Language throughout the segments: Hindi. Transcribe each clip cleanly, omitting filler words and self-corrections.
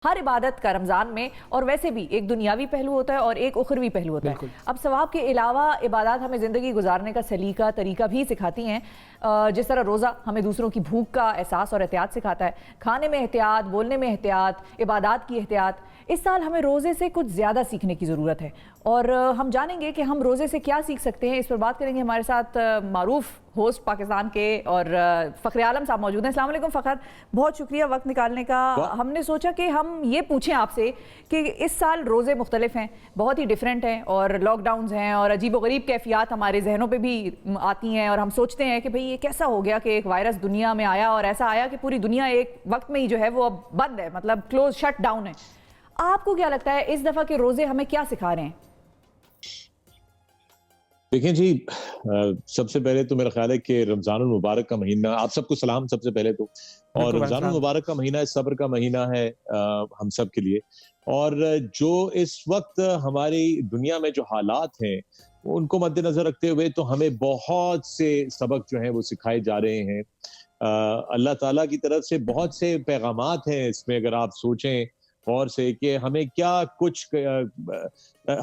हर इबादत का रमज़ान में और वैसे भी एक दुनियावी पहलू होता है और एक उखरवी पहलू होता है। अब सवाब के अलावा इबादत हमें ज़िंदगी गुजारने का सलीका तरीका भी सिखाती हैं। जिस तरह रोज़ा हमें दूसरों की भूख का एहसास और एहतियात सिखाता है, खाने में एहतियात, बोलने में एहतियात, इबादत की एहतियात। इस साल हमें रोज़े से कुछ ज़्यादा सीखने की ज़रूरत है और हम जानेंगे कि हम रोज़े से क्या सीख सकते हैं। इस पर बात करेंगे। हमारे साथ मारूफ होस्ट पाकिस्तान के और फ़खर आलम साहब मौजूद हैं। अस्सलाम वालेकुम फ़खर, बहुत शुक्रिया वक्त निकालने का। हमने सोचा कि हम ये पूछें आपसे कि इस साल रोज़े मुख्तलिफ हैं, बहुत ही डिफरेंट हैं और लॉकडाउन्स हैं और अजीबोगरीब कैफियत हमारे जहनों पे भी आती हैं और हम सोचते हैं कि भाई ये कैसा हो गया कि एक वायरस दुनिया में आया और ऐसा आया कि पूरी दुनिया एक वक्त में ही जो है वो अब बंद है, मतलब क्लोज शट डाउन है। आपको क्या लगता है इस दफ़ा के रोज़े हमें क्या सिखा रहे हैं? देखें जी, सबसे पहले तो मेरा ख्याल है कि रमज़ानुल मुबारक का महीना, आप सबको सलाम सबसे पहले तो। और रमज़ानुल मुबारक का महीना सब्र का महीना है हम सब के लिए। और जो इस वक्त हमारी दुनिया में जो हालात हैं उनको मद्देनजर रखते हुए तो हमें बहुत से सबक जो हैं वो सिखाए जा रहे हैं। अल्लाह ताला की तरफ से बहुत से पैगामात हैं इसमें, अगर आप सोचें और से कि हमें क्या कुछ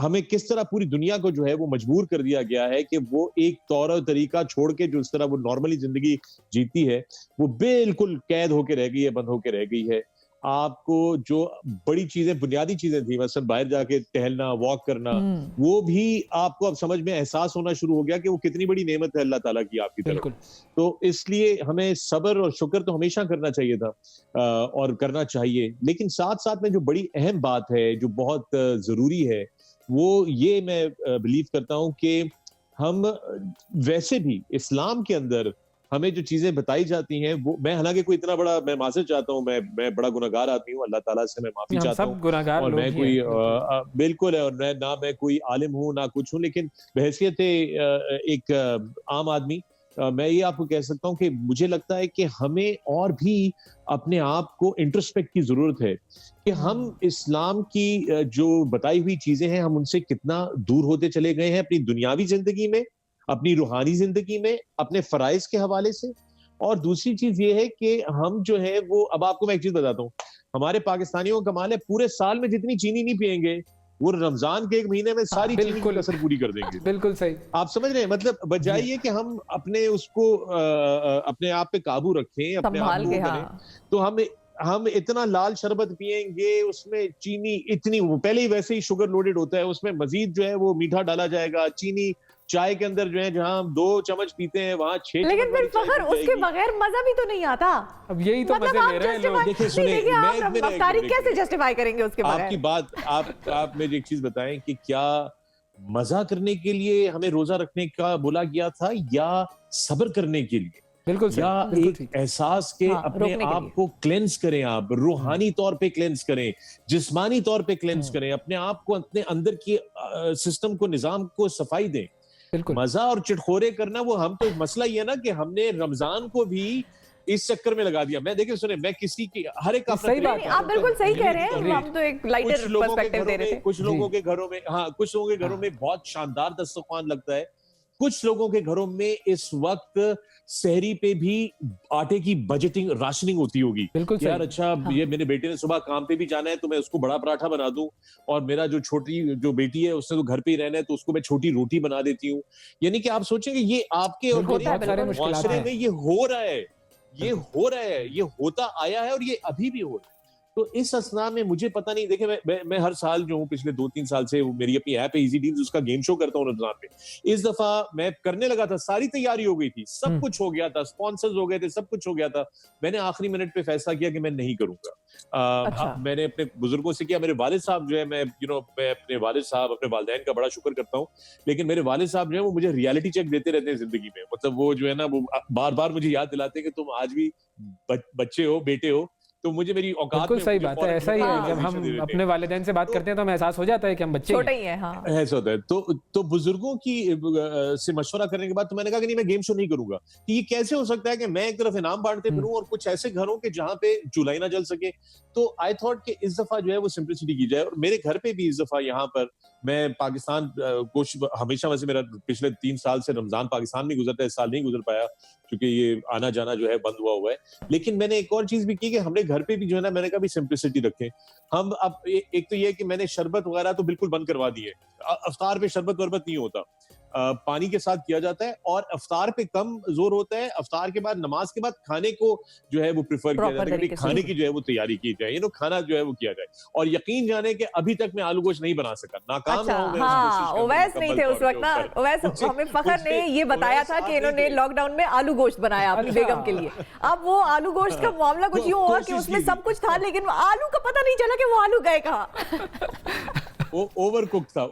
हमें किस तरह पूरी दुनिया को जो है वो मजबूर कर दिया गया है कि वो एक तौर और तरीका छोड़ के जो इस तरह वो नॉर्मली जिंदगी जीती है वो बिल्कुल कैद होके रह गई है, बंद होके रह गई है। आपको जो बड़ी चीजें, बुनियादी चीजें थी, मसलन बाहर जाके टहलना, वॉक करना, वो भी आपको अब समझ में एहसास होना शुरू हो गया कि वो कितनी बड़ी नेमत है अल्लाह ताला की आपकी तरफ। तो इसलिए हमें सब्र और शुक्र तो हमेशा करना चाहिए था और करना चाहिए। लेकिन साथ साथ में जो बड़ी अहम बात है, जो बहुत जरूरी है, वो ये मैं बिलीव करता हूं कि हम वैसे भी इस्लाम के अंदर हमें जो चीजें बताई जाती हैं वो, मैं हालांकि कोई इतना बड़ा, मैं माज़रत चाहता हूँ, मैं बड़ा गुनहगार आदमी हूँ, अल्लाह ताला से मैं माफी चाहता हूँ। और मैं कोई बिल्कुल है, और ना मैं कोई आलिम हूँ ना कुछ हूँ, लेकिन बहैसियत एक आम आदमी मैं ये आपको कह सकता हूँ कि मुझे लगता है कि हमें और भी अपने आप को इंट्रोस्पेक्ट की जरूरत है कि हम इस्लाम की जो बताई हुई चीजें हैं हम उनसे कितना दूर होते चले गए हैं अपनी दुनियावी जिंदगी में, अपनी रूहानी जिंदगी में, अपने फराइज के हवाले से। और दूसरी चीज ये है कि हम जो है वो, अब आपको मैं एक चीज बताता हूँ, हमारे पाकिस्तानियों का कमाल है, पूरे साल में जितनी चीनी नहीं पियेंगे वो रमजान के एक महीने में सारी चीनी की कसर पूरी कर देंगे। बिल्कुल सही, आप समझ रहे हैं? मतलब बजाय ये कि हम अपने उसको अपने आप पे काबू रखें, अपने आप को करें, तो हम इतना लाल शरबत पियेंगे, उसमें चीनी इतनी, वो पहले ही वैसे ही शुगर लोडेड होता है, उसमें मजीद जो है वो मीठा डाला जाएगा, चीनी चाय के अंदर जो है, जहां हम 2 चम्मच पीते हैं वहां 6 चम्मच। लेकिन फिर फखर उसके बगैर मजा भी तो नहीं आता। अब यही तो मतलब मजे ले रहे हैं लोग। देखिए सुनिए, आप अफ्तारी कैसे जस्टिफाई करेंगे उसके बगैर? आपकी बात, आप मुझे एक चीज बताएं कि क्या मजा करने के लिए हमें रोजा रखने का बोला गया था या सब्र करने के लिए? बिल्कुल या एक एहसास के अपने आप को क्लेंस करें, आप रूहानी तौर पे क्लेंस करें, जिस्मानी तौर पे क्लेंस करें, अपने आप को, अपने अंदर की सिस्टम को, निजाम को सफाई दें। मजा और चिटखोरे करना, वो हम तो मसला ही है ना कि हमने रमजान को भी इस चक्कर में लगा दिया। मैं देखिए सुने, मैं किसी की हर एक सही बात है, आप बिल्कुल सही कह रहे हैं। हम तो एक लाइटर पर्सपेक्टिव दे रहे थे। कुछ लोगों के घरों में, हाँ, कुछ लोगों के घरों में बहुत शानदार दस्तरखान लगता है, कुछ लोगों के घरों में इस वक्त सहरी पे भी आटे की बजटिंग, राशनिंग होती होगी। यार अच्छा, ये मेरे बेटे ने सुबह काम पे भी जाना है तो मैं उसको बड़ा पराठा बना दूं, और मेरा जो छोटी जो बेटी है उसने तो घर पे ही रहना है तो उसको मैं छोटी रोटी बना देती हूँ। यानी कि आप सोचेंगे ये आपके और मेरे मुआशरे में ये हो रहा है, ये हो रहा है, ये होता आया है और ये अभी भी हो रहा है। तो इस असना में मुझे पता नहीं, देखिए मैं हर साल जो हूँ, पिछले 2-3 साल से मेरी अपनी ऐप है इजी डील्स, उसका गेम शो करता हूँ रमजान पे। इस दफा मैं करने लगा था, सारी तैयारी हो गई थी, सब कुछ हो गया था, स्पॉन्सर्स हो गए थे, सब कुछ हो गया था। मैंने आखिरी मिनट पे फैसला किया कि मैं नहीं करूंगा। मैंने अपने बुजुर्गों से किया, मेरे वालिद साहब जो है, मैं अपने वालिद साहब, अपने वालिदैन का बड़ा शुक्र करता हूँ, लेकिन मेरे वालिद साहब जो है वो मुझे रियलिटी चेक देते रहते हैं जिंदगी में। मतलब वो जो है ना, वो बार बार मुझे याद दिलाते हैं कि तुम आज भी बच्चे हो, बेटे हो, तो मुझे मेरी औकात बिल्कुल सही बात है। ऐसा ही है, जब हम अपने वालिदैन से बात करते हैं तो हमें एहसास हो जाता है कि हम बच्चे छोटे ही हैं। हाँ, ऐसा होता है। तो बुजुर्गों की से मशवरा करने के बाद तो मैंने कहा कि नहीं, मैं गेम शो नहीं करूंगा। कि ये कैसे हो सकता है कि मैं एक तरफ इनाम बांटते फिरूं और कुछ ऐसे घरों के जहां पे चूल्हा ना जल सके। तो आई थॉट कि इस दफा जो है वो सिंपलिसिटी की जाए, और मेरे घर पे भी इस दफा यहाँ पर मैं पाकिस्तान कोशिश हमेशा, वैसे मेरा पिछले 3 साल से रमजान पाकिस्तान में गुजरता है, इस साल नहीं गुजर पाया क्योंकि ये आना जाना जो है बंद हुआ है। लेकिन मैंने एक और चीज भी की कि हमने घर पे भी जो है ना, मैंने कहा भी सिंप्लिसिटी रखें हम। अब एक तो ये है कि मैंने शरबत वगैरह तो बिल्कुल बंद करवा दी है, अफ्तार पे शरबत वरबत नहीं होता, पानी के साथ किया जाता है, और अफ्तार पे कम जोर होता है। अफ्तार के बाद, नमाज के बाद खाने को जो है वो प्रेफर किया जाता है कि खाने की जो है वो तैयारी की जाए, खाना जो है वो किया जाए। और यकीन जाने कि अभी तक मैं आलू गोश्त नहीं बना सका, नाकाम रहा हूं। हाँ, ओवैस नहीं थे उस वक्त ना, ओवैस हमें फखर ने ये बताया था कि इन्होंने लॉकडाउन में आलू गोश्त बनाया अपनी बेगम के लिए। अब वो आलू गोश्त का मामला कुछ यूं हुआ कि उसमें सब कुछ था, लेकिन आलू का पता नहीं चला कि वो आलू गए कहाँ। ओवरकुक था।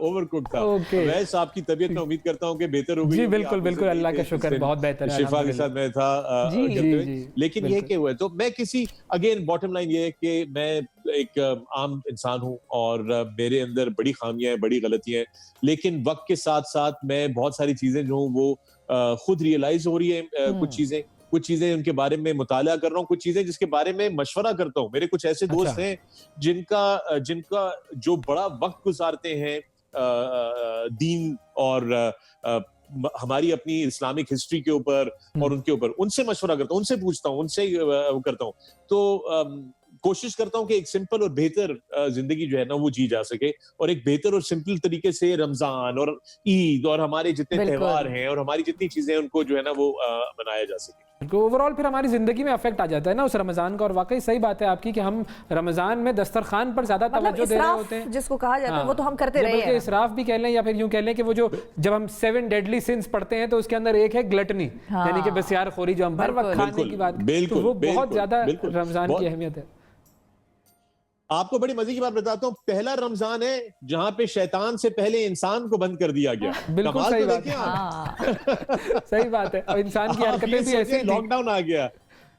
वैसे आपकी तबीयत में उम्मीद करता हूं कि बेहतर हो गई। जी बिल्कुल बिल्कुल, अल्लाह का शुक्र, बहुत बेहतर है। शिफा के साथ मैं था। लेकिन ये क्या हुआ, तो मैं अगेन बॉटम लाइन ये है कि मैं एक आम इंसान हूं और मेरे अंदर बड़ी खामियां हैं, बड़ी गलतियां हैं, लेकिन वक्त के साथ साथ मैं बहुत सारी चीजें जो वो खुद रियलाइज हो रही है, कुछ चीजें उनके बारे में मुताला कर रहा हूँ, कुछ चीजें जिसके बारे में मशवरा करता हूँ। मेरे कुछ ऐसे दोस्त हैं जिनका जो बड़ा वक्त गुजारते हैं दीन और हमारी अपनी इस्लामिक हिस्ट्री के ऊपर और उनके ऊपर, उनसे मशवरा करता हूँ, उनसे पूछता हूँ, उनसे करता हूँ। तो कोशिश करता हूँ कि एक सिंपल और बेहतर जिंदगी जो है ना वो जी जा सके, और एक बेहतर और सिंपल तरीके से रमजान और ईद और हमारे जितने त्योहार हैं और हमारी जितनी चीजें उनको जो है ना वो मनाया जा सके। ओवरऑल फिर हमारी जिंदगी में अफेक्ट आ जाता है ना उस रमजान का। और वाकई सही बात है आपकी कि हम रमजान में दस्तरखान पर ज्यादा तवज्जो दे रहे होते हैं, जिसको कहा जाता है, वो तो हम करते रहे हैं। इसराफ भी कह लें या फिर यूं कह लें कि वो जो जब हम 7 डेडली सिंस पढ़ते हैं तो उसके अंदर एक है ग्लटनी, यानी कि बसियार खोरी, जो हम हर वक्त खाने की बात, तो वो बहुत ज्यादा रमजान की अहमियत है। आपको बड़ी मजे की बात बताता हूँ, पहला रमजान है जहां पे शैतान से पहले इंसान को बंद कर दिया गया। बिल्कुल सही बात है। सही बात है, और इंसान की हरकतें भी ऐसी, लॉकडाउन आ गया।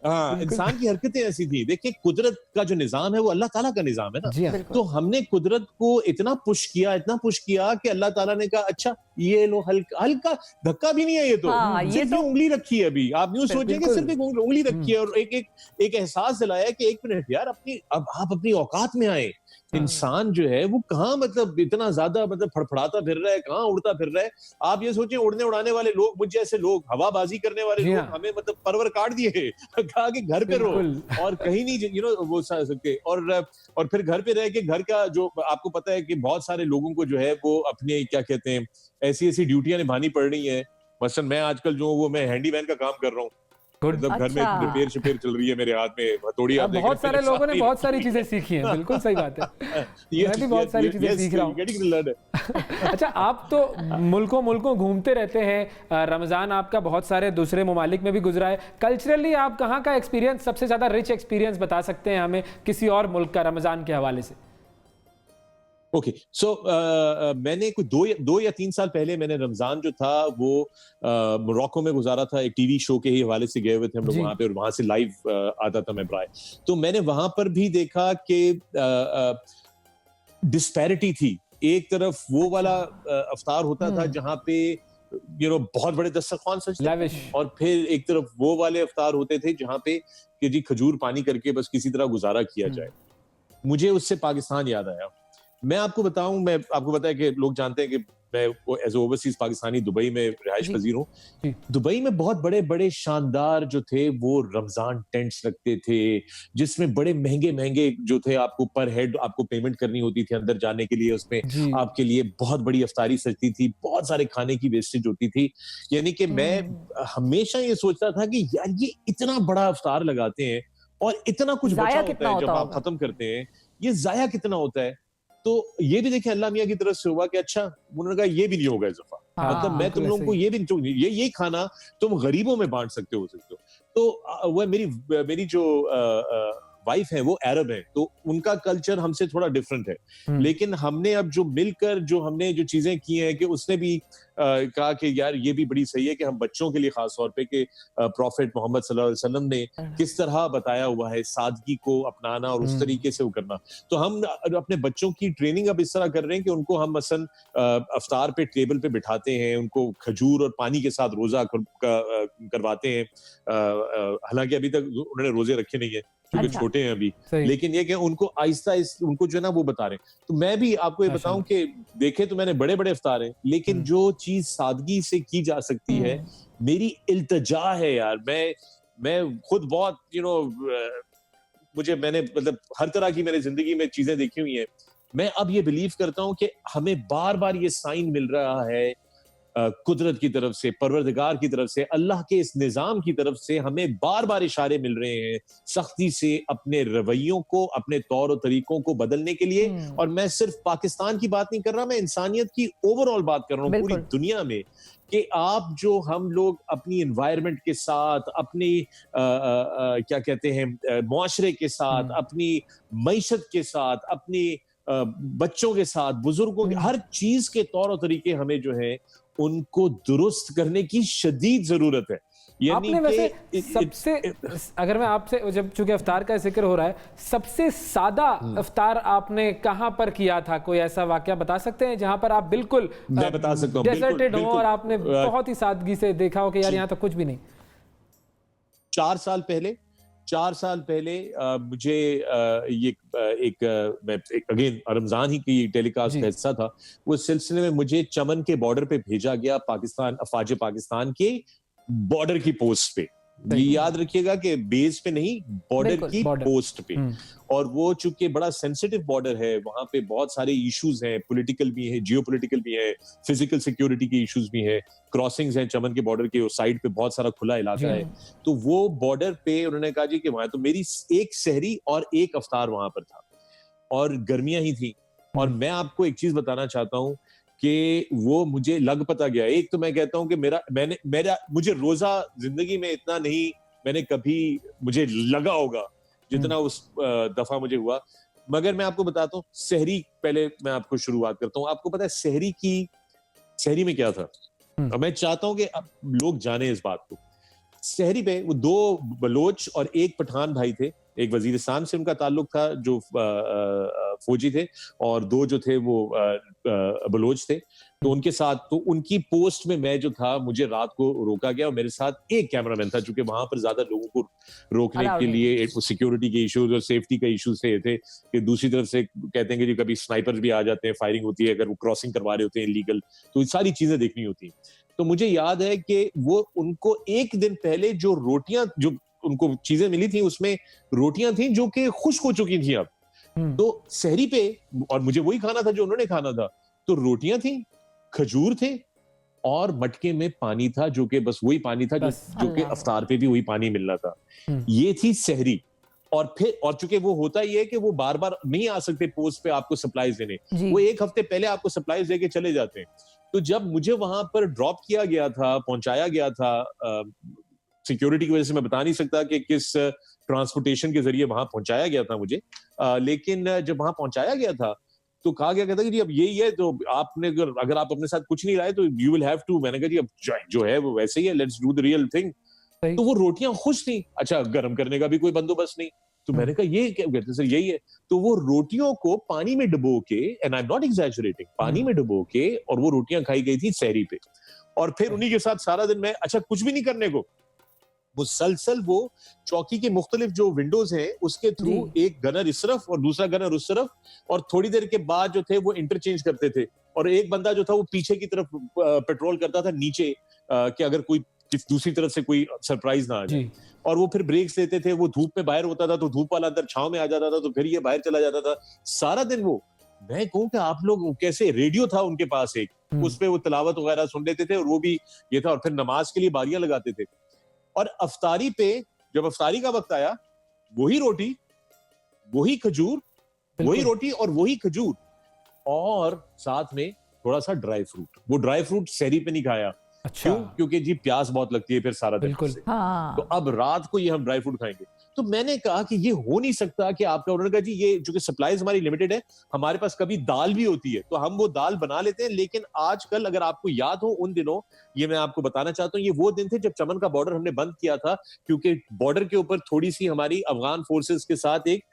हाँ, इंसान की हरकतें ऐसी थी। देखिए, कुदरत का जो निजाम है वो अल्लाह ताला का निजाम है ना। तो हमने कुदरत को इतना पुश किया कि अल्लाह ताला ने कहा अच्छा ये लो, हल्का धक्का भी नहीं है ये तो, सिर्फ उंगली रखी है। अभी आप यूं सोचेंगे सिर्फ एक उंगली रखी है और एक एहसास दिलाया कि एक मिनट यार, आप अपनी औकात में आए। इंसान जो है वो कहाँ मतलब इतना ज्यादा मतलब फड़फड़ाता फिर रहा है, कहाँ उड़ता फिर रहा है। आप ये सोचें, उड़ने उड़ाने वाले लोग, मुझ जैसे लोग, हवाबाजी करने वाले लोग, हमें मतलब परवर काट दिए, कहा कि घर पे रहो और कहीं नहीं वो सके। और फिर घर पे रह के घर का जो आपको पता है कि बहुत सारे लोगों को जो है वो अपने क्या कहते हैं ऐसी ड्यूटियां निभानी पड़ रही हैं। मसलन मैं आजकल जो वो मैं हैंडीमैन का काम कर रहा हूँ, मतलब घर में रिपेयर शिपेयर चल रही है, मेरे हाथ में हथौड़ी। आप बहुत सारे लोगों ने बहुत सारी चीजें सीखी हैं। बिल्कुल सही बात है, मैं भी बहुत सारी चीजें सीख रहा हूँ। अच्छा, आप तो मुल्कों घूमते रहते हैं, रमजान आपका बहुत सारे दूसरे ममालिक में भी गुजरा है। कल्चरली आप कहाँ का एक्सपीरियंस, सबसे ज्यादा रिच एक्सपीरियंस बता सकते हैं हमें किसी और मुल्क का रमजान के हवाले से? ओके, सो मैंने कुछ 2 या 3 साल पहले मैंने रमजान जो था वो मोरक्को में गुजारा था। एक टीवी शो के ही हवाले से गए हुए थे हम लोग वहां पे, और वहां से लाइव आता था मैं प्राय। तो मैंने वहां पर भी देखा कि डिस्पैरिटी थी। एक तरफ वो वाला अफ्तार होता था जहां पे बहुत बड़े दस्तरखान सजते, और फिर एक तरफ वो वाले अफ्तार होते थे जहां पे कि जी खजूर पानी करके बस किसी तरह गुजारा किया जाए। मुझे उससे पाकिस्तान याद आया। मैं आपको बताया कि लोग जानते हैं कि मैं एज ओवरसीज पाकिस्तानी दुबई में रिहाइश पजीर हूँ। दुबई में बहुत बड़े बड़े शानदार जो थे वो रमजान टेंट्स रखते थे, जिसमें बड़े महंगे जो थे, आपको पर हेड आपको पेमेंट करनी होती थी अंदर जाने के लिए। उसमें आपके लिए बहुत बड़ी अफ्तारी सजती थी, बहुत सारे खाने की वेस्टेज होती थी। यानी कि मैं हमेशा ये सोचता था कि यार ये इतना बड़ा अफ्तार लगाते हैं और इतना कुछ बचा होता है जब आप खत्म करते हैं, ये जाया कितना होता है। तो ये भी देखें अल्लाह मियां की तरफ से हुआ कि अच्छा, उन्होंने कहा ये भी नहीं होगा इस दफा, मतलब मैं तुम लोगों को ये भी ये खाना तुम गरीबों में बांट सकते हो। तो वह मेरी जो वाइफ है वो अरब है, तो उनका कल्चर हमसे थोड़ा डिफरेंट है। लेकिन हमने अब जो मिलकर जो हमने जो चीजें की हैं कि उसने भी कहा कि यार ये भी बड़ी सही है कि हम बच्चों के लिए खास तौर पे कि प्रॉफेट मोहम्मद सल्लल्लाहु अलैहि वसल्लम ने किस तरह बताया हुआ है सादगी को अपनाना और उस तरीके से वो करना। तो हम अपने बच्चों की ट्रेनिंग अब इस तरह कर रहे हैं कि उनको हम मसलन अफ्तार पे टेबल पे बिठाते हैं, उनको खजूर और पानी के साथ रोजा करवाते हैं। हालांकि अभी तक उन्होंने रोजे रखे नहीं है क्योंकि छोटे हैं अभी, लेकिन ये कि उनको आहिस्ता उनको जो है ना वो बता रहे हैं। तो मैं भी आपको ये बताऊं कि देखे तो मैंने बड़े बड़े इफ्तार हैं, लेकिन जो चीज सादगी से की जा सकती है, मेरी इल्तिजा है यार। मैं खुद बहुत मैंने मतलब हर तरह की मैंने जिंदगी में चीजें देखी हुई हैं। मैं अब ये बिलीव करता हूं कि हमें बार बार ये साइन मिल रहा है कुदरत की तरफ से, परवरदिगार की तरफ से, अल्लाह के इस निजाम की तरफ से हमें बार बार इशारे मिल रहे हैं सख्ती से अपने रवैयों को, अपने तौर और तरीकों को बदलने के लिए। और मैं सिर्फ पाकिस्तान की बात नहीं कर रहा, मैं इंसानियत की ओवरऑल बात कर रहा हूँ पूरी दुनिया में, कि आप जो हम लोग अपनी एनवायरनमेंट के साथ, अपनी क्या कहते हैं मुआशरे के साथ, अपनी मईशत के साथ, अपनी बच्चों के साथ, बुजुर्गों के, हर चीज के तौर और तरीके हमें जो है उनको दुरुस्त करने की शदीद जरूरत है। आपने वैसे सबसे, अगर मैं आपसे, जब चूंकि इफ्तार का जिक्र हो रहा है, सबसे सादा इफ्तार आपने कहां पर किया था? कोई ऐसा वाकया बता सकते हैं जहां पर आप बिल्कुल मैं बता सकता हूं डेजर्टेड हो और आपने बहुत ही सादगी से देखा हो कि यार यहाँ तो कुछ भी नहीं? 4 साल पहले मुझे ये एक अगेन रमजान ही की टेलीकास्ट का हिस्सा था। उस सिलसिले में मुझे चमन के बॉर्डर पे भेजा गया, पाकिस्तान, अफवाज पाकिस्तान के बॉर्डर की पोस्ट पे। ये याद रखिएगा कि बेस पे नहीं, बॉर्डर की पोस्ट पे। और वो चूंकि बड़ा सेंसिटिव बॉर्डर है, वहां पे बहुत सारे इश्यूज हैं, पॉलिटिकल भी है, जियोपॉलिटिकल भी है, फिजिकल सिक्योरिटी के इश्यूज भी है, क्रॉसिंग्स हैं चमन के बॉर्डर के, उस साइड पे बहुत सारा खुला इलाका है। तो वो बॉर्डर पे उन्होंने कहा जी कि वहां, तो मेरी एक सहरी और एक अफ्तार वहां पर था और गर्मियां ही थी। और मैं आपको एक चीज बताना चाहता हूँ कि वो मुझे लग पता गया। एक तो मैं कहता हूं कि मुझे रोजा जिंदगी में इतना नहीं मैंने कभी मुझे लगा होगा जितना उस दफा मुझे हुआ। मगर मैं आपको बताता हूँ, सहरी पहले मैं आपको शुरुआत करता हूँ। आपको पता है सहरी में क्या था? और मैं चाहता हूं कि लोग जाने इस बात को। सहरी पे वो 2 बलोच और 1 पठान भाई थे। एक वजीरिस्तान से उनका ताल्लुक था जो फौजी थे, और 2 जो थे वो बलोच थे। तो उनके साथ, तो उनकी पोस्ट में मैं जो था, मुझे रात को रोका गया और मेरे साथ एक कैमरामैन था, क्योंकि वहां पर ज्यादा लोगों को रोकने के लिए सिक्योरिटी के इश्यूज और सेफ्टी के इश्यूज थे कि दूसरी तरफ से कहते हैं कि कभी स्नाइपर्स भी आ जाते हैं, फायरिंग होती है अगर वो क्रॉसिंग करवा रहे होते हैं इलीगल, तो ये सारी चीजें देखनी होती हैं। तो मुझे याद है कि वो उनको एक दिन पहले जो रोटियां, जो उनको चीजें मिली थी, उसमें रोटियां थी जो कि खुश्क हो चुकी थी अब। तो सहरी पे, और मुझे वही खाना था जो उन्होंने खाना था, तो रोटियां थी, खजूर थे और मटके में पानी था, जो कि बस वही पानी था जो कि अफ्तार पे भी वही पानी मिलना था। ये थी सहरी। और फिर, और चूंकि वो होता ही है कि वो बार बार नहीं आ सकते पोस्ट पे आपको सप्लाईज देने, वो एक हफ्ते पहले आपको सप्लाईज देके चले जाते हैं। तो जब मुझे वहां पर ड्रॉप किया गया था, पहुंचाया गया था, सिक्योरिटी की वजह से मैं बता नहीं सकता कि किस ट्रांसपोर्टेशन के जरिए वहां पहुंचाया गया था मुझे, लेकिन जब वहां पहुंचाया गया था तो कहा गया था कि जी अब यही है, तो आपने अगर आप अपने साथ कुछ नहीं लाए तो यू विल हैव टू। मैंने कहा जी अब जो है वो वैसे ही है, let's do the real thing. तो वो रोटियां खुश थी, अच्छा गर्म करने का भी कोई बंदोबस्त नहीं। तो मैंने कहा ये क्या कहते सर, यही है। तो वो रोटियों को पानी में डुबो के, and I am not exaggerating, पानी में डुबो के, और वो रोटियां खाई गई थी सहरी पे। और फिर उन्हीं के साथ सारा दिन मैं, अच्छा कुछ भी नहीं करने को, मुसलसल वो चौकी के मुख्तलिफ जो विंडोज हैं उसके थ्रू एक गनर इस तरफ और दूसरा गनर उस तरफ, और थोड़ी देर के बाद जो थे वो इंटरचेंज करते थे। और एक बंदा जो था वो पीछे की तरफ पेट्रोल करता था नीचे, कि अगर कोई दूसरी तरफ से कोई सरप्राइज ना आ जाए। और वो फिर ब्रेक्स लेते थे, वो धूप में बाहर होता था तो धूप वाला अंदर छांव में आ जाता था, तो फिर ये बाहर चला जाता था सारा दिन। वो मैं कहूँ कि आप लोग कैसे, रेडियो था उनके पास एक, उस पे वो तिलावत वगैरह सुन लेते थे, और वो भी ये था, और फिर नमाज के लिए बारियां लगाते थे। और अफ्तारी पे जब अफ्तारी का वक्त आया, वही रोटी, वही खजूर, वही रोटी और वही खजूर, और साथ में थोड़ा सा ड्राई फ्रूट। वो ड्राई फ्रूट सहरी पे नहीं खाया। अच्छा। क्यों? क्योंकि जी प्यास बहुत लगती है फिर सारा दिन से। हाँ। तो अब रात को ये हम ड्राई फ्रूट खाएंगे। तो मैंने कहा कि ये हो नहीं सकता कि आपका, उन्होंने कहा जी ये जो कि सप्लाईज हमारी लिमिटेड है, हमारे पास कभी दाल भी होती है तो हम वो दाल बना लेते हैं, लेकिन आजकल अगर आपको याद हो उन दिनों, ये मैं आपको बताना चाहता हूँ, ये वो दिन थे जब चमन का बॉर्डर हमने बंद किया था, क्योंकि बॉर्डर के ऊपर थोड़ी सी हमारी अफगान फोर्सेस के साथ एक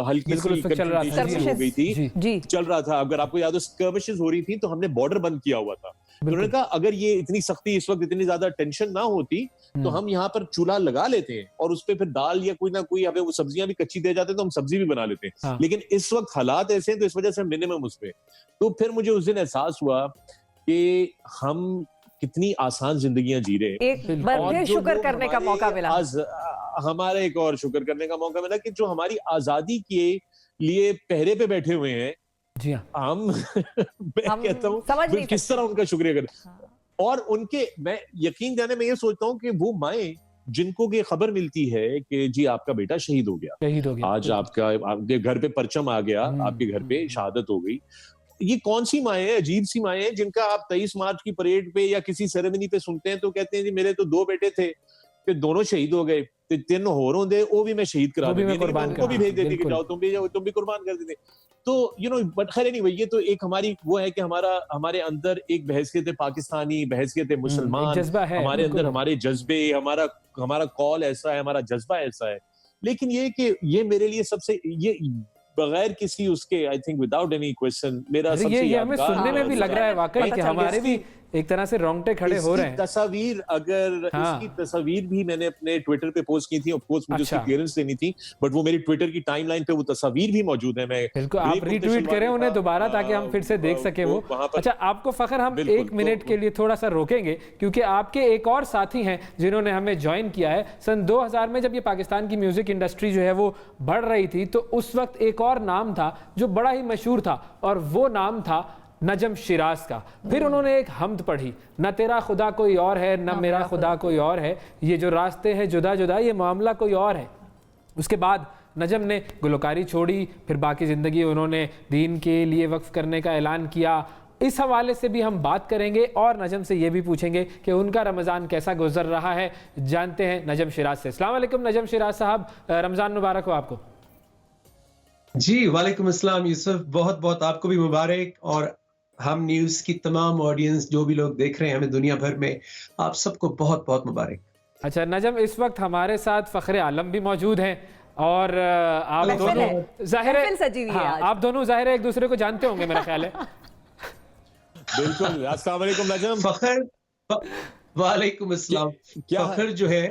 हल्की सी कंफ्रंटेशन हो गई थी, चल रहा था, अगर आपको याद हो स्कर्मिशेस हो रही थी, तो हमने बॉर्डर बंद किया हुआ था। तो उन्होंने कहा अगर ये इतनी सख्ती इस वक्त, इतनी ज्यादा टेंशन ना होती तो हम यहाँ पर चूल्हा लगा लेते हैं और उस पर फिर दाल या कोई ना कोई, हमें वो सब्जियां भी कच्ची दे जाते हैं तो हम सब्जी भी बना लेते हैं। हाँ। लेकिन इस वक्त हालात ऐसे हैं तो इस वजह से मिनिमम उस पे। तो फिर मुझे उस दिन एहसास हुआ कि हम कितनी आसान जिंदगियां जी रहे हैं। एक बार शुक्र करने का मौका मिला, हमारा एक और शुक्र करने का मौका मिला कि जो हमारी आजादी के लिए पहरे पे बैठे हुए हैं, जी हाँ, हम मैं कहता हूँ किस तरह उनका शुक्रिया करें। हाँ। और उनके, मैं यकीन जाने में ये सोचता हूँ कि वो माएं जिनको ये खबर मिलती है कि जी आपका बेटा शहीद हो गया, आज आपके घर पे परचम आ गया, आपके घर पे शहादत हो गई, ये कौन सी माएं हैं, अजीब सी माएं हैं जिनका आप 23 मार्च की परेड पे या किसी सेरेमनी पे सुनते हैं तो कहते हैं जी मेरे तो 2 बेटे थे, फिर दोनों शहीद हो गए, 3 होर होंदे वो भी मैं शहीद करा देती, उनको भी भेज देती कि जाओ तुम भी कुर्बान कर देते। तो बट खैर नहीं, ये तो एक हमारी वो है कि हमारे अंदर एक बहसियत पाकिस्तानी, बहसियत मुसलमान, हमारे अंदर हमारे जज्बे, हमारा कॉल ऐसा है, हमारा जज्बा ऐसा है। लेकिन ये कि ये मेरे लिए सबसे, ये बगैर किसी उसके, I think without any question, मेरा सबसे ये हमें सुनने में भी लग रहा है वाकई कि हमारे भी एक तरह से रोंगटे खड़े हो रहे हैं। तस्वीर, अगर इसकी तस्वीर भी मैंने अपने ट्विटर पे पोस्ट की थी, ऑफ कोर्स मुझे उसकी क्लियरेंस देनी थी, बट वो मेरी ट्विटर की टाइमलाइन पे वो तस्वीर भी मौजूद है। मैं बिल्कुल, आप रीट्वीट करें उन्हें दोबारा ताकि हम फिर से देख सके वो। अच्छा, आपको फखर हम 1 मिनट के लिए थोड़ा सा रोकेंगे क्योंकि आपके एक और साथी हैं जिन्होंने हमें ज्वाइन किया है। सन 2000 में जब ये पाकिस्तान की म्यूजिक इंडस्ट्री जो है वो बढ़ रही थी तो उस वक्त एक और नाम था जो बड़ा ही मशहूर था और वो नाम था नजम शिराज का। फिर उन्होंने एक हमद पढ़ी, न तेरा खुदा कोई और है न मेरा खुदा कोई और है, ये जो रास्ते हैं जुदा जुदा ये मामला कोई और है। उसके बाद नजम ने गुलकारी छोड़ी, फिर बाकी ज़िंदगी उन्होंने दीन के लिए वक्फ करने का ऐलान किया। इस हवाले से भी हम बात करेंगे और नजम से ये भी पूछेंगे कि उनका रमज़ान कैसा गुजर रहा है। जानते हैं नजम शिराज से। अस्सलाम वालेकुम नजम शिराज साहब, रमज़ान मुबारक हो आपको। जी वालेकुम अस्सलाम यूसुफ, बहुत बहुत आपको भी मुबारक, और हम न्यूज़ की तमाम ऑडियंस जो भी लोग देख रहे हैं हमें दुनिया भर में, आप सबको बहुत बहुत मुबारक। अच्छा नजम, इस वक्त हमारे साथ फ़ख्र आलम भी मौजूद हैं और आप दोनों ज़ाहिर है, हाँ, आप दोनों ज़ाहिर है एक दूसरे को जानते होंगे मेरा ख्याल है। बिल्कुल। अस्सलाम वालेकुम नजम। फ़ख्र, वालेकुम अस्सलाम। फ़ख्र जो है,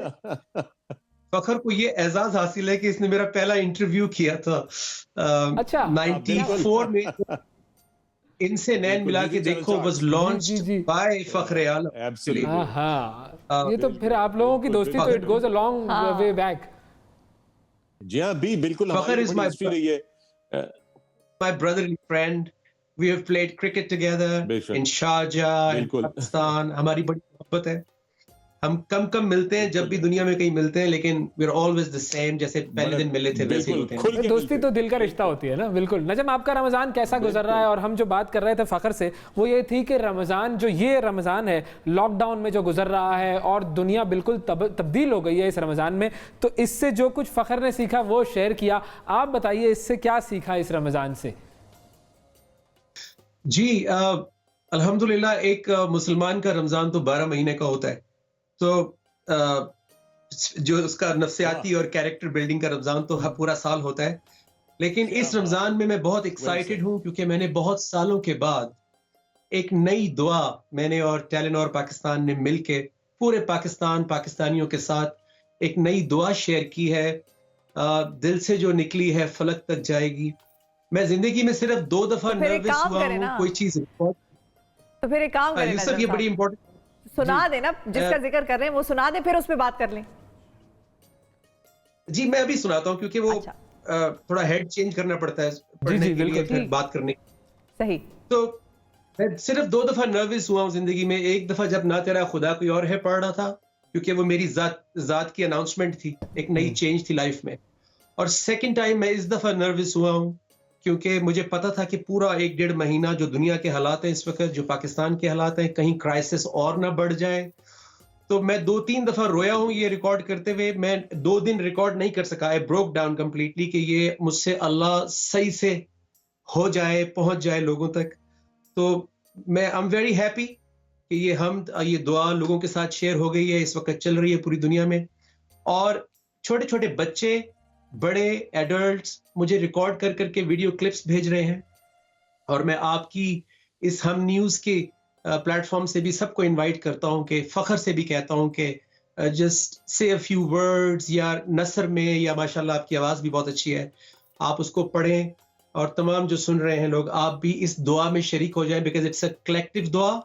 फ़ख्र को ये एजाज हासिल है कि इसने मेरा पहला इंटरव्यू किया था 94 में। इनसे नैन Mila Ke Dekho was launched by Fakhr Alam. हाँ, ये तो फिर आप लोगों की दोस्ती तो it goes a long way back. जी हाँ, बिल्कुल। Fakhr is my brotherly friend, we have played cricket together in Sharjah, Pakistan. हमारी बड़ी मोहब्बत है, हम कम मिलते हैं, जब भी दुनिया में कहीं मिलते हैं, लेकिन we are always the same, जैसे पहले दिन मिले थे वैसे ही होते हैं। दोस्ती तो दिल का रिश्ता होती है ना। बिल्कुल नजम, आपका रमज़ान कैसा गुजर रहा है? और हम जो बात कर रहे थे फ़ख्र से वो ये थी कि रमज़ान जो ये रमज़ान है लॉकडाउन में जो गुजर रहा है और दुनिया बिल्कुल तब्दील हो गई है इस रमज़ान में, तो इससे जो कुछ फ़ख्र ने सीखा वो शेयर किया। आप बताइए इससे क्या सीखा इस रमज़ान से? जी अल्हम्दुलिल्लाह, एक मुसलमान का रमज़ान तो 12 महीने का होता है, तो जो उसका नफ्सियाती और कैरेक्टर बिल्डिंग का रमज़ान तो पूरा साल होता है। लेकिन इस रमज़ान में मैं बहुत एक्साइटेड हूँ क्योंकि मैंने बहुत सालों के बाद एक नई दुआ मैंने और टेलेनॉर पाकिस्तान ने मिलके पूरे पाकिस्तानियों के साथ एक नई दुआ शेयर की है, दिल से जो निकली है फलक तक जाएगी। मैं जिंदगी में सिर्फ 2 दफा नर्वस हुआ हूँ कोई चीज, तो फिर एक काम करें यूसुफ, ये बड़ी इंपॉर्टेंट सुना देना, जिसका जिक्र कर रहे हैं वो सुना दे, फिर उस पे बात कर लें। जी मैं अभी सुनाता हूँ क्योंकि वो थोड़ा हेड चेंज करना पड़ता है पढ़ने के लिए, फिर बात करने। सही। तो मैं सिर्फ 2 दफा नर्वस हुआ हूँ जिंदगी में। एक दफा जब ना तेरा खुदा कोई और है पढ़ रहा था, क्योंकि वो मेरी जात की अनाउंसमेंट थी, एक नई चेंज थी लाइफ में। और सेकंड टाइम मैं इस दफा नर्वस हुआ हूँ क्योंकि मुझे पता था कि पूरा 1-1.5 महीना जो दुनिया के हालात हैं इस वक्त, जो पाकिस्तान के हालात हैं, कहीं क्राइसिस और ना बढ़ जाए। तो मैं 2-3 दफा रोया हूँ ये रिकॉर्ड करते हुए। मैं 2 दिन रिकॉर्ड नहीं कर सका, आई ब्रोक डाउन कंप्लीटली कि ये मुझसे अल्लाह सही से हो जाए, पहुंच जाए लोगों तक। तो मैं आई एम वेरी हैप्पी कि ये दुआ लोगों के साथ शेयर हो गई है, इस वक्त चल रही है पूरी दुनिया में। और छोटे छोटे बच्चे, बड़े एडल्ट्स मुझे रिकॉर्ड कर करके वीडियो क्लिप्स भेज रहे हैं। और मैं आपकी इस हम न्यूज़ के प्लेटफॉर्म से भी सबको इनवाइट करता हूं कि फख्र से भी कहता हूं कि just say a few words, या नसर में, या माशाल्लाह आपकी आवाज़ भी बहुत अच्छी है, आप उसको पढ़ें। और तमाम जो सुन रहे हैं लोग, आप भी इस दुआ में शरीक हो जाएं, बिकॉज इट्स अ कलेक्टिव दुआ।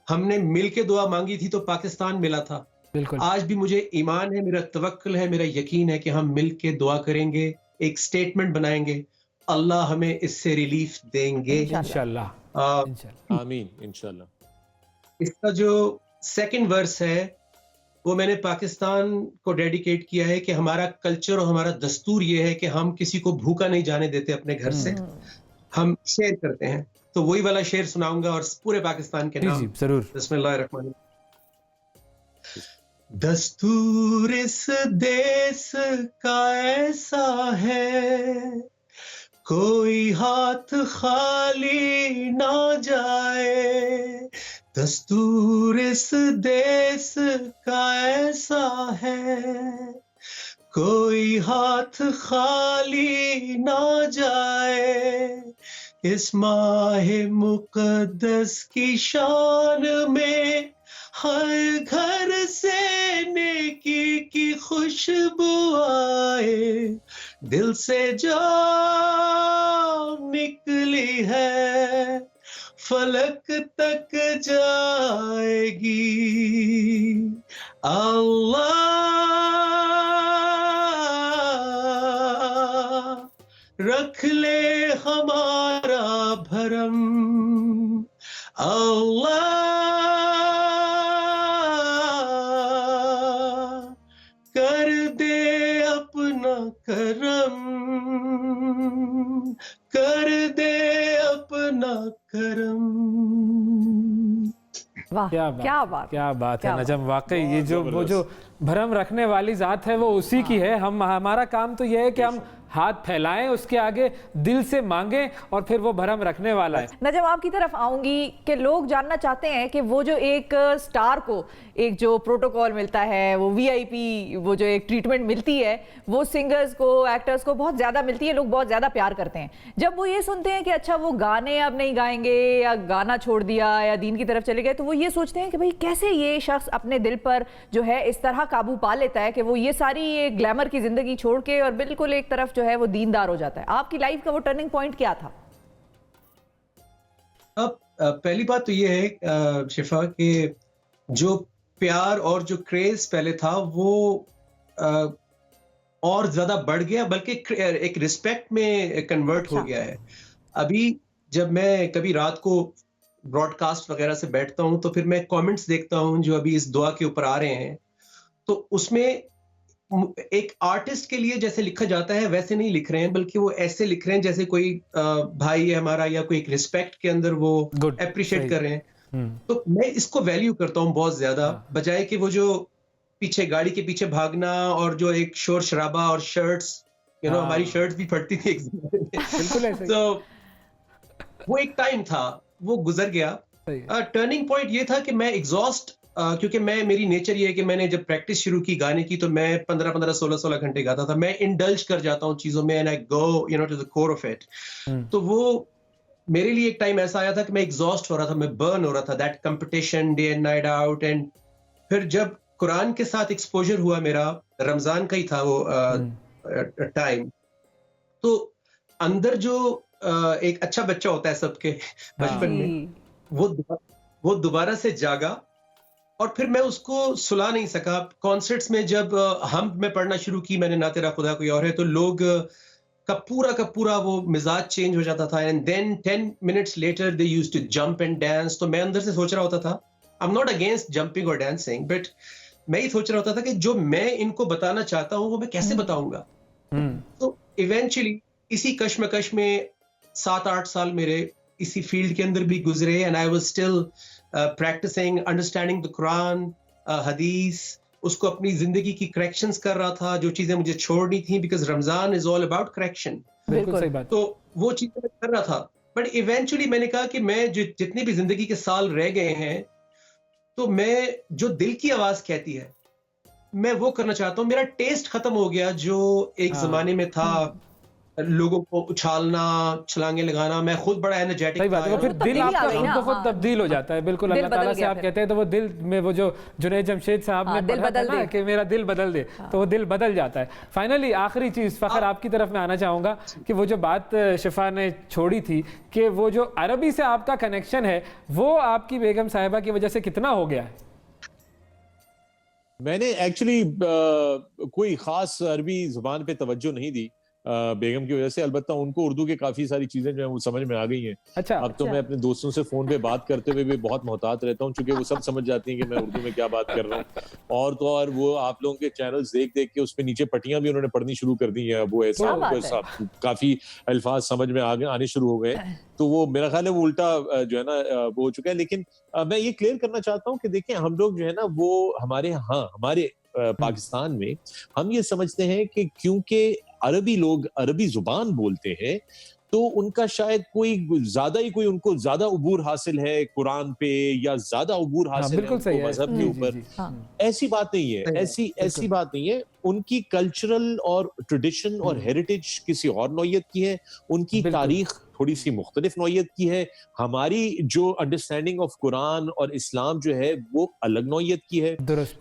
हमने मिल के दुआ मांगी थी तो पाकिस्तान मिला था। बिल्कुल। आज भी मुझे ईमान है, मेरा तवक्कुल है, मेरा यकीन है कि हम मिल के दुआ करेंगे, एक स्टेटमेंट बनाएंगे, अल्लाह हमें इससे रिलीफ देंगे इंशाल्लाह। आमीन इंशाल्लाह। इसका जो सेकंड वर्स है वो मैंने पाकिस्तान को डेडिकेट किया है कि हमारा कल्चर और हमारा दस्तूर ये है कि हम किसी को भूखा नहीं जाने देते अपने घर से, हम शेयर करते हैं। तो वही वाला शेर सुनाऊंगा और पूरे पाकिस्तान के नाम। जरूर। बिस्मिल्लाहिर्रहमानिर्रहीम। दस्तूर इस देश का ऐसा है, कोई हाथ खाली ना जाए। दस्तूर इस देश का ऐसा है, कोई हाथ खाली ना जाए। इस माहे मुकद्दस की शान में हर घर से नेकी की खुशबू आए। दिल से जो निकली है फलक तक जाएगी। अल्लाह रख ले हमारा भरम, अल्लाह कर दे अपना करम, कर दे अपना करम। वाह, क्या बात है नजम। वाकई ये जो वो जो भरम रखने वाली जात है वो उसी की है। हमारा काम तो ये है कि हम हाथ फैलाएं, उसके आगे दिल से मांगें, और फिर वो भरम रखने वाला है। नजम आपकी तरफ आऊंगी कि लोग जानना चाहते हैं कि वो जो एक स्टार को एक जो प्रोटोकॉल मिलता है, वो वीआईपी, वो जो एक ट्रीटमेंट मिलती है, वो सिंगर्स को, एक्टर्स को बहुत ज़्यादा मिलती है, लोग बहुत ज़्यादा प्यार करते हैं। जब वो ये सुनते हैं कि अच्छा वो गाने अब नहीं गाएंगे या गाना छोड़ दिया या दीन की तरफ चले गए, तो वो ये सोचते हैं कि भाई कैसे ये शख्स अपने दिल पर जो है इस तरह काबू पा लेता है कि वो ये सारी ये ग्लैमर की ज़िंदगी छोड़ के और बिल्कुल एक तरफ जो है वो दीनदार हो जाता है। आपकी लाइफ का वो टर्निंग पॉइंट क्या था? अब पहली बात तो ये है शिफा कि जो प्यार और जो क्रेज पहले था वो और ज्यादा बढ़ गया, बल्कि एक रिस्पेक्ट में कन्वर्ट हो गया है। अभी जब मैं कभी रात को ब्रॉडकास्ट वगैरह से बैठता हूं तो फिर मैं कमेंट्स देखता हूं जो अभी इस दुआ के ऊपर आ रहे हैं, तो उसमें एक आर्टिस्ट के लिए जैसे लिखा जाता है वैसे नहीं लिख रहे हैं, बल्कि वो ऐसे लिख रहे हैं जैसे कोई भाई है हमारा, या कोई एक रिस्पेक्ट के अंदर वो अप्रिशिएट कर रहे हैं। तो मैं इसको वैल्यू करता हूँ बहुत ज्यादा, बजाय कि वो जो पीछे गाड़ी के पीछे भागना और जो एक शोर शराबा और शर्ट्स, हमारी शर्ट्स भी फटती थी एक ज़माने में। तो वो एक टाइम था, वो गुजर गया। टर्निंग पॉइंट ये था कि मैं एग्जॉस्ट, क्योंकि मेरी नेचर ये है कि मैंने जब प्रैक्टिस शुरू की गाने की तो मैं 15-15, 16-16 घंटे गाता था। मैं इंडल्ज कर जाता हूँ चीजों में, and I go to the core of it. तो वो मेरे लिए एक टाइम ऐसा आया था कि मैं एग्जॉस्ट हो रहा था, मैं बर्न हो रहा था, that competition day and night out. And फिर जब कुरान के साथ एक्सपोजर हुआ मेरा, रमजान का ही था वो टाइम, तो अंदर जो एक अच्छा बच्चा होता है सबके बचपन में, वो दोबारा से जागा। और फिर मैं उसको सुला नहीं सका। कॉन्सर्ट्स में जब हम मैं पढ़ना शुरू की, मैंने ना तेरा खुदा कोई और है, तो लोग का पूरा वो मिजाज चेंज हो जाता था। And then 10 minutes later they used to jump and dance। तो मैं अंदर से सोच रहा होता था, I'm not against jumping or dancing, but मैं ही सोच रहा होता था कि जो मैं इनको बताना चाहता हूँ वो मैं कैसे बताऊंगा। तो इवेंचुअली इसी कश्मकश में 7-8 साल मेरे इसी फील्ड के अंदर भी गुजरे, and I was still practicing, understanding the Quran, हदीस, उसको अपनी जिंदगी की करेक्शंस कर रहा था, जो चीजें मुझे छोड़नी थी, because Ramzan is all about correction. बिल्कुल सही बात। तो वो चीजें मैं कर रहा था, बट इवेंचुअली मैंने कहा कि मैं जितने भी जिंदगी के साल रह गए हैं, तो मैं जो दिल की आवाज कहती है मैं वो करना चाहता हूँ। मेरा टेस्ट खत्म हो गया जो एक जमाने में था, लोगों को उछालना, छलांगे लगाना। मैं खुद बड़ा एनर्जेटिक सही बात है, वो फिर दिल आपका खुद ब खुद तब्दील हो जाता है। बिल्कुल, अल्लाह ताला से आप कहते हैं तो वो दिल में वो जो जुनैद जमशेद साहब ने पढ़ा था ना कि मेरा दिल बदल दे, तो वो दिल बदल जाता है। फाइनली आखिरी चीज फखर आपकी तरफ में आना चाहूंगा कि वो जो बात शिफा ने छोड़ी थी कि वो जो अरबी से आपका कनेक्शन है वो आपकी बेगम साहिबा की वजह से कितना हो गया है? मैंने एक्चुअली कोई खास अरबी जुबान पे तवज्जो नहीं दी बेगम की वजह से। अलबत्ता उनको उर्दू के काफी सारी चीजें जो है वो समझ में आ गई हैं। अच्छा, अब तो मैं अपने दोस्तों से फोन पे बात करते हुए भी बहुत मोहतात रहता हूँ, क्योंकि वो सब समझ जाती हैं कि मैं उर्दू में क्या बात कर रहा हूँ। और तो और वो आप लोगों के चैनल्स देख देख के उसपे नीचे पट्टियां भी उन्होंने पढ़नी शुरू कर दी है। वो ऐसा काफी अल्फाज समझ में आने शुरू हो गए। तो वो मेरा ख्याल है वो उल्टा जो है ना वो हो चुका है। लेकिन मैं ये क्लियर करना चाहता हूँ कि देखिए, हम लोग जो है ना वो हमारे पाकिस्तान में हम ये समझते हैं कि क्योंकि अरबी लोग अरबी जुबान बोलते हैं तो उनका शायद कोई उनको ज्यादा उबूर हासिल है कुरान पे, या ज्यादा उबूर हासिल है उनको मजहब के ऊपर। ऐसी बात नहीं है, ऐसी बात नहीं है। उनकी कल्चरल और ट्रेडिशन और हेरिटेज किसी और नौयत की है, उनकी तारीख थोड़ी सी मुख्तलिफ नौयत की है। हमारी जो अंडरस्टैंडिंग ऑफ कुरान और इस्लाम जो है वो अलग नौयत की है।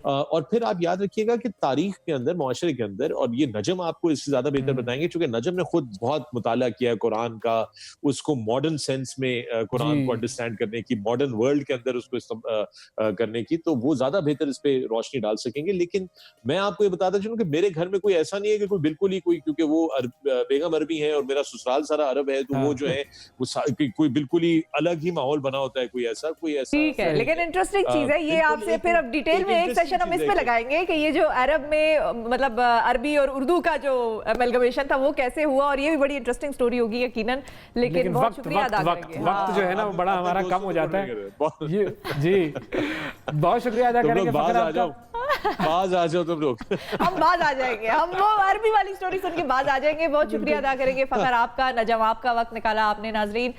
और फिर आप याद रखिएगा कि तारीख के अंदर, मुआशरे के अंदर, और ये नजम आपको इससे ज्यादा बेहतर बताएंगे क्योंकि नजम ने खुद बहुत मुताला किया है कुरान का, उसको मॉडर्न सेंस में कुरान को अंडरस्टैंड करने की, मॉडर्न वर्ल्ड के अंदर उसको करने की, तो वो ज्यादा बेहतर इस पे रोशनी डाल सकेंगे। लेकिन मैं आपको ये बताता चलूं कि मेरे घर में कोई ऐसा नहीं है कि कोई बिल्कुल ही क्योंकि वो बेगम अरबी है और मेरा ससुराल सारा अरब है, तो वो जो है वो कोई बिल्कुल ही अलग ही माहौल बना होता है, कोई ऐसा ठीक है। लेकिन इंटरेस्टिंग चीज है ये, आपसे फिर अब डिटेल में एक सेशन हम इसमें लगाएंगे कि ये जो अरब में मतलब अरबी और उर्दू का जो अमेलगमेशन था वो कैसे हुआ, और ये भी बड़ी इंटरेस्टिंग स्टोरी होगी यकीनन। लेकिन बहुत शुक्रिया अदा करेंगे। वक्त जो है ना वो बड़ा हमारा कम हो जाता है जी। बहुत शुक्रिया अदा करेंगे। बाज आ जाओ तुम लोग। हम बाज आ जाएंगे, हम वो अरबी वाली स्टोरी सुन के बाज आ जाएंगे। बहुत शुक्रिया अदा करेंगे फखर आपका, नजम आपका, वक्त निकाला आपने नाजरीन।